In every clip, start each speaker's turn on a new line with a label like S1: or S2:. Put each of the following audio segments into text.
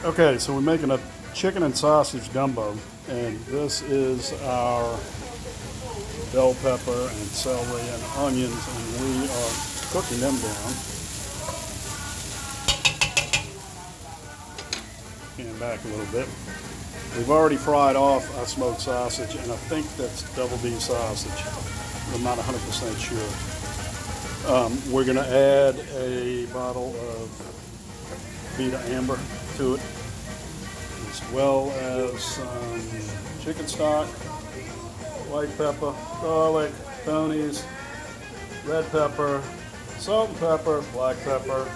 S1: Okay, so we're making a chicken and sausage gumbo, and this is our bell pepper and celery and onions, and we are cooking them down. And back a little bit. We've already fried off our smoked sausage, and I think that's double D sausage. I'm not 100% sure. We're going to add a bottle of Vita Amber to it, as well as some chicken stock, white pepper, garlic, Tony's, red pepper, salt and pepper, black pepper,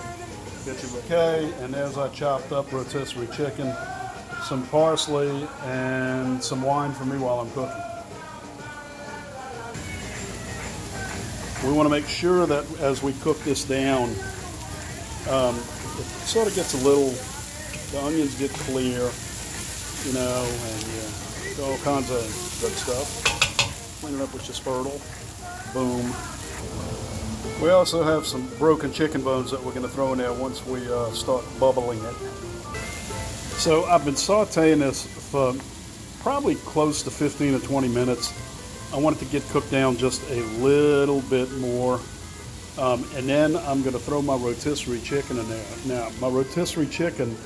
S1: kitchen bouquet, and there's our chopped up rotisserie chicken, some parsley, and some wine for me while I'm cooking. We want to make sure that as we cook this down, it sort of gets a little, the onions get clear, you know, and all kinds of good stuff. Clean it up with your spurtle. Boom. We also have some broken chicken bones that we're going to throw in there once we start bubbling it. So I've been sauteing this for probably close to 15 to 20 minutes. I want it to get cooked down just a little bit more. And then I'm going to throw my rotisserie chicken in there. Now, my rotisserie chicken,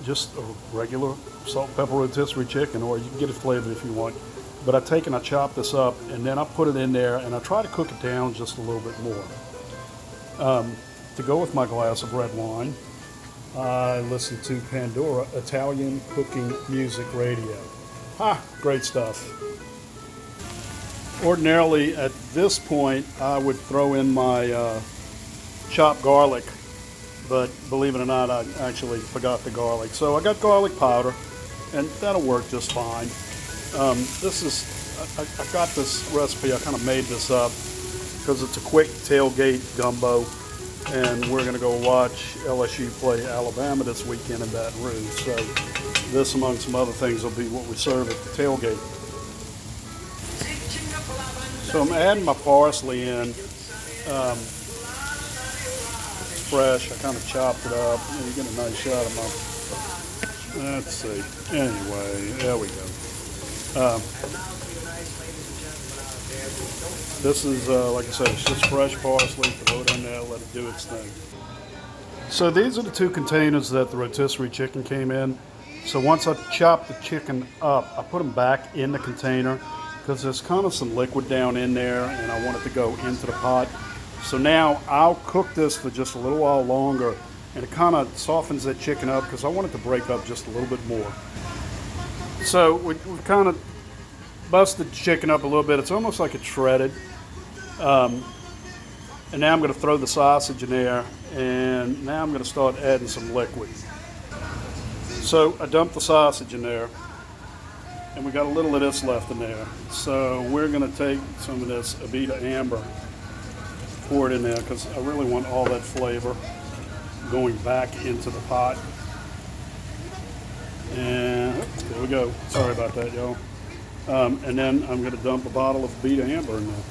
S1: just a regular salt and pepper rotisserie chicken, or you can get it flavored if you want. But I take and I chop this up, and then I put it in there, and I try to cook it down just a little bit more. To go with my glass of red wine, I listen to Pandora Italian Cooking Music Radio. Great stuff. Ordinarily, at this point, I would throw in my chopped garlic, but believe it or not, I actually forgot the garlic. So I got garlic powder, and that'll work just fine. I got this recipe, I kind of made this up because it's a quick tailgate gumbo, and we're going to go watch LSU play Alabama this weekend in Baton Rouge. So this, among some other things, will be what we serve at the tailgate. So I'm adding my parsley in. It's fresh. I kind of chopped it up. You get a nice shot of my. Let's see. Anyway, there we go. This is, like I said, it's just fresh parsley. Throw it in there, let it do its thing. So these are the two containers that the rotisserie chicken came in. So once I chopped the chicken up, I put them back in the container, because there's kind of some liquid down in there, and I want it to go into the pot. So now I'll cook this for just a little while longer, and it kind of softens that chicken up because I want it to break up just a little bit more. So we kind of busted the chicken up a little bit. It's almost like it's shredded. And now I'm going to throw the sausage in there, and now I'm going to start adding some liquid. So I dumped the sausage in there, and we got a little of this left in there. So we're going to take some of this Vita Amber, pour it in there, because I really want all that flavor going back into the pot. And there we go. Sorry about that, y'all. And then I'm going to dump a bottle of Vita Amber in there.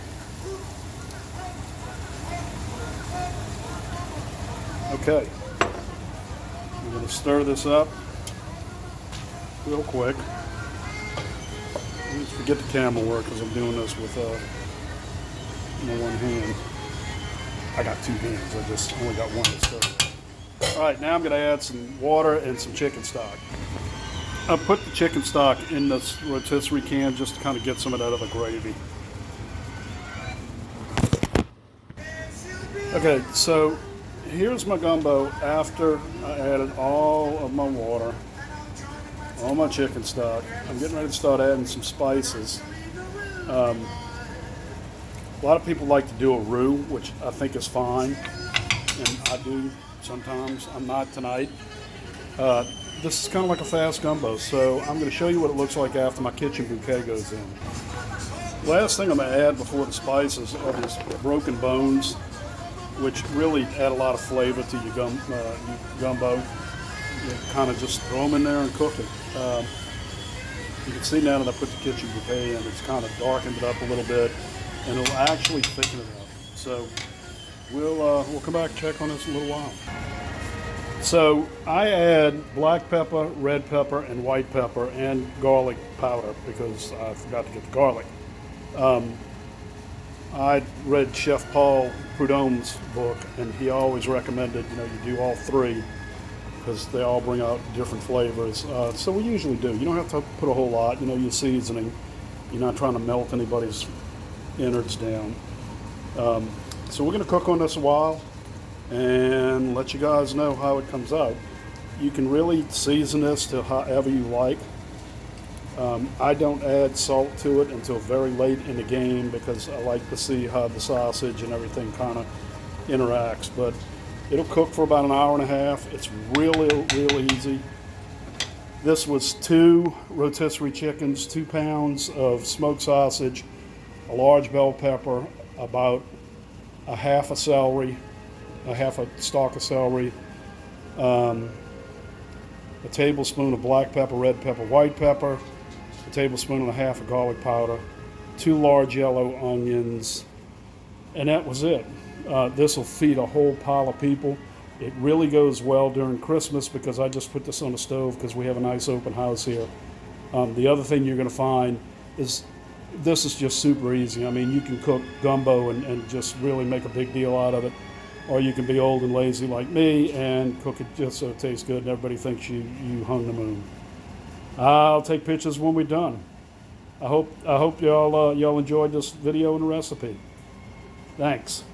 S1: Okay. I'm going to stir this up real quick. Let's forget the camera work because I'm doing this with one hand. I got two hands. I just only got one to stir. All right, now I'm going to add some water and some chicken stock. I put the chicken stock in this rotisserie can just to kind of get some of that other gravy. Okay, so here's my gumbo after I added all of my water, all my chicken stock. I'm getting ready to start adding some spices. A lot of people like to do a roux, which I think is fine, and I do sometimes. I'm not tonight. This is kind of like a fast gumbo, so I'm going to show you what it looks like after my kitchen bouquet goes in. Last thing I'm going to add before the spices are these broken bones, which really add a lot of flavor to your gumbo. You kind of just throw them in there and cook it. You can see now that I put the kitchen bouquet in, it's kind of darkened it up a little bit, and it'll actually thicken it up. So we'll come back and check on this in a little while. So I add black pepper, red pepper, and white pepper, and garlic powder because I forgot to get the garlic. I read Chef Paul Prudhomme's book, and he always recommended, you do all three because they all bring out different flavors. So we usually do. You don't have to put a whole lot. Your seasoning. You're not trying to melt anybody's innards down. So we're going to cook on this a while and let you guys know how it comes out. You can really season this to however you like. I don't add salt to it until very late in the game because I like to see how the sausage and everything kind of interacts. But it'll cook for about an hour and a half. It's really, really easy. This was 2 rotisserie chickens, 2 pounds of smoked sausage, a large bell pepper, about a half a celery, a half a stalk of celery, a tablespoon of black pepper, red pepper, white pepper, a tablespoon and a half of garlic powder, 2 large yellow onions, and that was it. This will feed a whole pile of people. It really goes well during Christmas because I just put this on the stove because we have a nice open house here. The other thing you're going to find is this is just super easy. I mean, you can cook gumbo and just really make a big deal out of it, or you can be old and lazy like me and cook it just so it tastes good and everybody thinks you hung the moon. I'll take pictures when we're done. I hope y'all enjoyed this video and the recipe. Thanks.